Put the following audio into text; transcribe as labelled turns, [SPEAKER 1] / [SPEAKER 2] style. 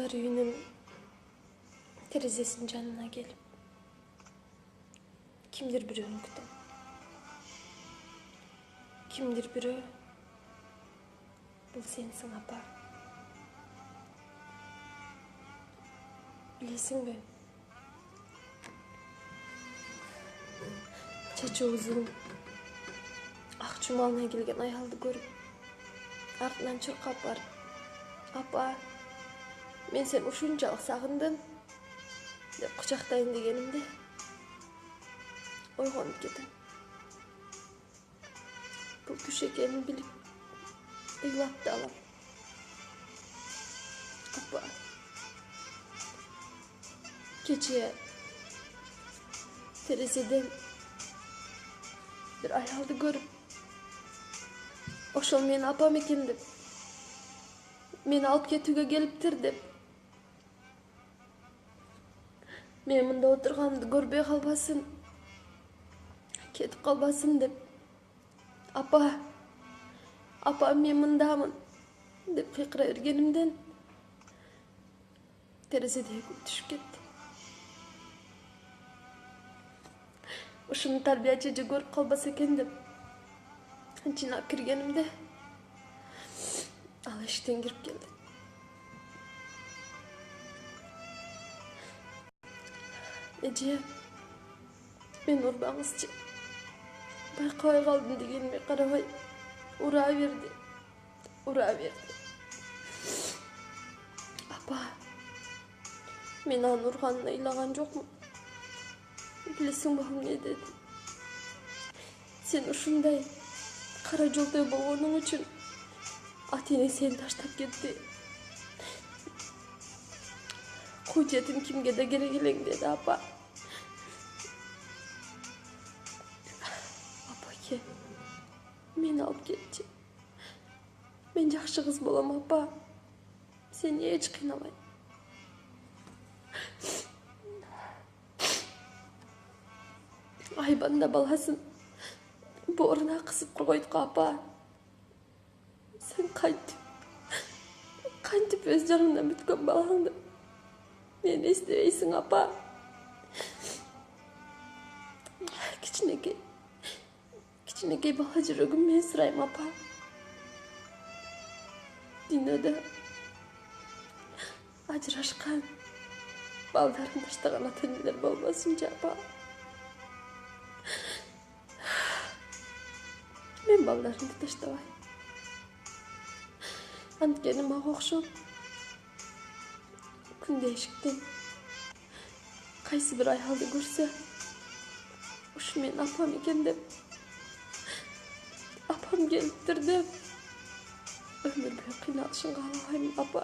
[SPEAKER 1] Ballar үйünün terezesinin janına gelip kimdir biröөнү күтөм. Kimdir birөө бул сенсиң апа. Билесиңби? Чачы узун ак чумалына келген аялды көрүп, артынан чуркап барып, апа, мен сени ушунчалык сагындым деп кучактайын дегенимде ойгонуп кетем. Бул түш экенин билип ыйлап да алам. Апа, кече терезеден бир аялды көрүп, ошол менин апам экен деп, мени алып кетүүгө келиптир деп, мен мында отурганымды көрбөй калбасын, кетип калбасын деп, апа, мен мындамын деп кыйкыра бергенимден терезедеги гүл түшүп кетти. Ушуну тарбиячы эже көрүп калбаса экен деп жыйнап киргенимде ал эшиктен кирип келди. Эже, мен урбаңызчы, байкабай калдым дегениме карабай ура берди. Апа, мен анын урганын ыйлаган жокмун. Билесиңби ал эмне деди? Сен ушундай кара жолдой болгонуң үчүн ата-эне сени таштап кетти. Куу жетим кимге да керек элең деди, апа. Апаке, мени алып кетчи. Мен жакшы кыз болом, апа. Сени эч кыйнабайм. Айбан да баласын бооруна кысып койдук, апа. Сен кантип өз жаныңдан бүткөн балаңды мени эстебейсиң, апа. Кичинекей бала жүрөгүм мен сурайм, апа. Дүйнөдө ажырашкан балдарын таштаган ата-энелер болбосунчу, апа. Мен балдарымды таштабайм. Анткени мага окшоп күндө эшиктен кайсы бир аялды көрсө, ушу менин апам экен деп, апам келиптир деп өмүр бою кыйналышын каалабайм, апа.